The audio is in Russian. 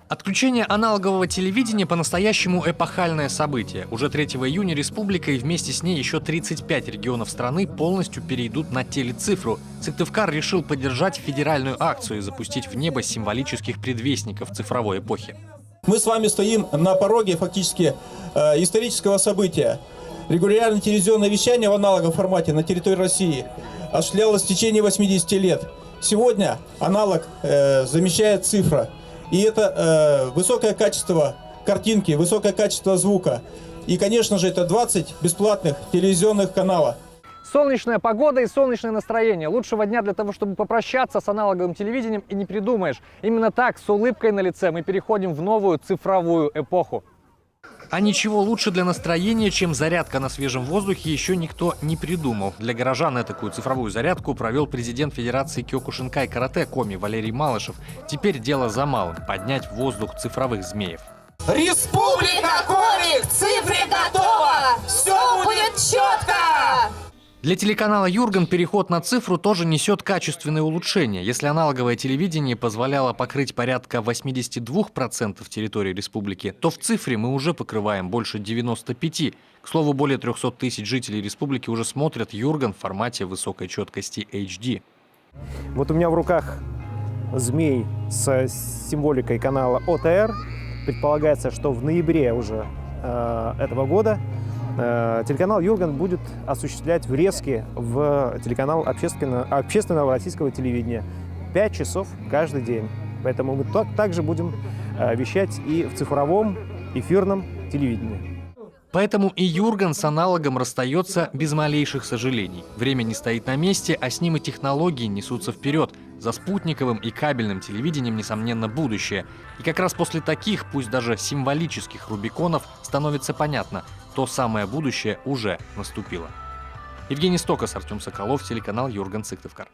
Отключение аналогового телевидения по-настоящему эпохальное событие. Уже 3 июня республика и вместе с ней еще 35 регионов страны полностью перейдут на телецифру. Сыктывкар решил поддержать федеральную акцию и запустить в небо символических предвестников цифровой эпохи. Мы с вами стоим на пороге фактически исторического события. Регулярное телевизионное вещание в аналоговом формате на территории России осуществлялось в течение 80 лет. Сегодня аналог замещает цифра. И это высокое качество картинки, высокое качество звука. И, конечно же, это 20 бесплатных телевизионных каналов. Солнечная погода и солнечное настроение. Лучшего дня для того, чтобы попрощаться с аналоговым телевидением, и не придумаешь. Именно так, с улыбкой на лице, мы переходим в новую цифровую эпоху. А ничего лучше для настроения, чем зарядка на свежем воздухе, еще никто не придумал. Для горожан такую цифровую зарядку провел президент Федерации Кёкушинкай карате Коми Валерий Малышев. Теперь дело за малым – поднять в воздух цифровых змеев. Республика Коми к цифре готова! Все будет четко! Для телеканала «Юрган» переход на цифру тоже несет качественные улучшения. Если аналоговое телевидение позволяло покрыть порядка 82% территории республики, то в цифре мы уже покрываем больше 95%. К слову, более 300 тысяч жителей республики уже смотрят «Юрган» в формате высокой четкости HD. Вот у меня в руках змей с символикой канала ОТР. Предполагается, что в ноябре уже этого года телеканал «Юрган» будет осуществлять врезки в телеканал общественного российского телевидения 5 часов каждый день. Поэтому мы также будем вещать и в цифровом эфирном телевидении. Поэтому и «Юрган» с аналогом расстается без малейших сожалений. Время не стоит на месте, а с ним и технологии несутся вперед. За спутниковым и кабельным телевидением, несомненно, будущее. И как раз после таких, пусть даже символических рубиконов, становится понятно – то самое будущее уже наступило. Евгений Стокос, Артем Соколов, телеканал «Юрган», Сыктывкар.